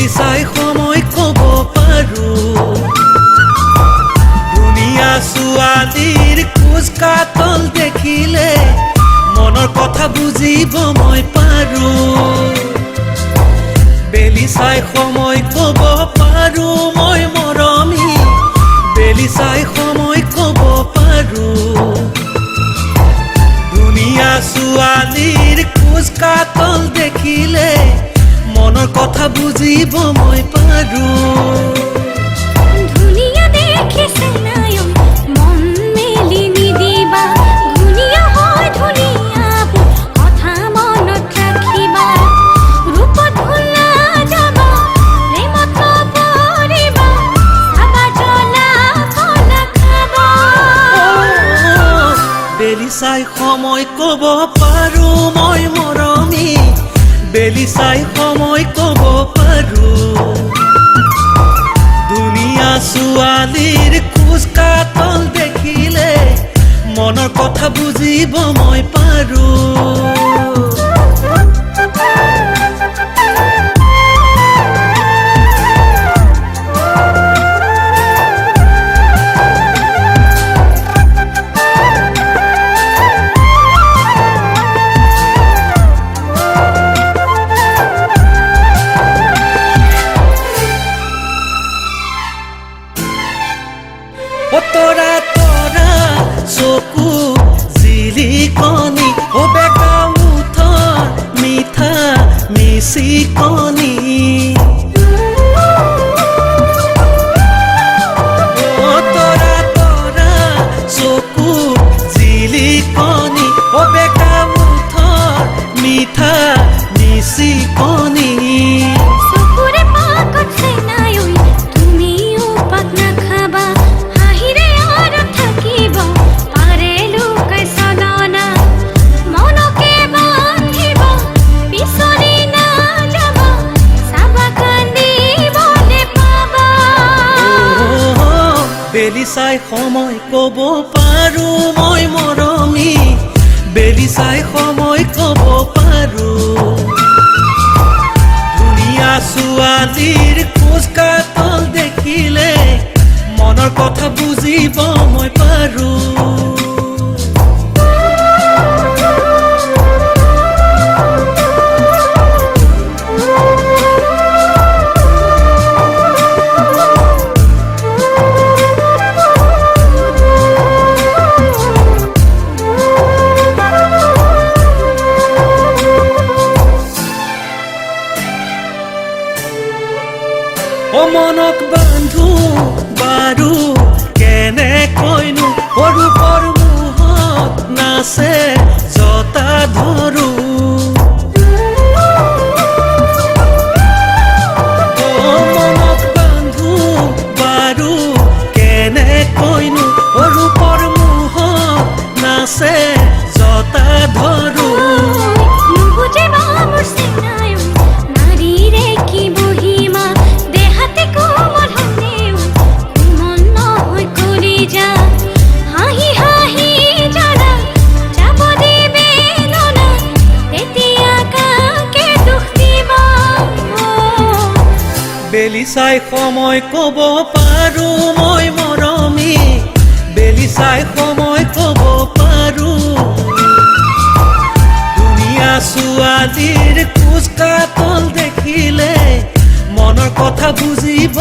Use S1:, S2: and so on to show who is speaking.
S1: বেলি চাই সময় কব পাৰো ধুনীয়া ছোৱালীৰ খোজ কাতল দেখিলে মনৰ কথা বুজিব মই পাৰো বেলি চাই সময় কব পাৰো মই মৰমী বেলি চাই সময় কব পাৰো ধুনীয়া ছোৱালীৰ খোজ কাতল দেখিলে মনৰ কথা বুজিব মই পাৰো
S2: ধুনীয়া দেখিছে নায়ক মন মেলি নিদিবা ধুনীয়া হয় ধুনীয়া কথা মনত ৰাখিবা ৰূপত ভুলা যাবা প্ৰেমত পৰিবা চাবা জ্বলা কলা খাবা
S1: বেলি চাই সময় কব পাৰো মই মৰমী বেলি চাই সময় কব পাৰো ধুনীয়া ছোৱালীৰ খোজ কাতল দেখিলে মনৰ কথা বুজিব মই পাৰো তৰা তৰা চকু জিলিকনি ও বেকা মুঠৰ মিঠা মিচিকনি তৰা তৰা চকু জিলিকনি ও বেকা মুঠৰ মিঠা মিচিকনি
S2: চকুৰে পাকত চেনায়ৈ তুমিও পাক নাখাবা হাঁহিৰে আঁৰত থাকিব পাৰে লোকে সদনা মনকে বান্ধিব পিছলি নাযাব চাবা কান্দিবলে পাবা
S1: বেলি চাই সময় কব পাৰো মই মৰমী বেলি চাই সময় কব পাৰো ধুনীয়া ছোৱালীৰ খোজ কাতল দেখিলে মনৰ কথা বুজিব মই পাৰো মনক বান্ধো বাৰু কেনেকৈনো ৰূপৰ মোহত নাচে জতা ধৰো মনক বান্ধো বাৰু কেনেকৈনো ৰূপৰ মোহত নাচে জতা ধৰো
S2: নুবুজিবা মোৰ চেনায়ৈ নাৰীৰে কি মহিমা দেহাতে কোমল হলেও কোমল নহয় কলিজা হাঁহি হাঁহি যাৰা যাব দিবে ননা তেতিয়া কাকে দুখ দিবা
S1: বেলি চাই সময় কব পাৰো মই মৰমী বেলি চাই সময় কব পাৰো ধুনীয়া ছোৱালীৰ খোজ কাতল দেখিলে মনৰ কথা বুজিব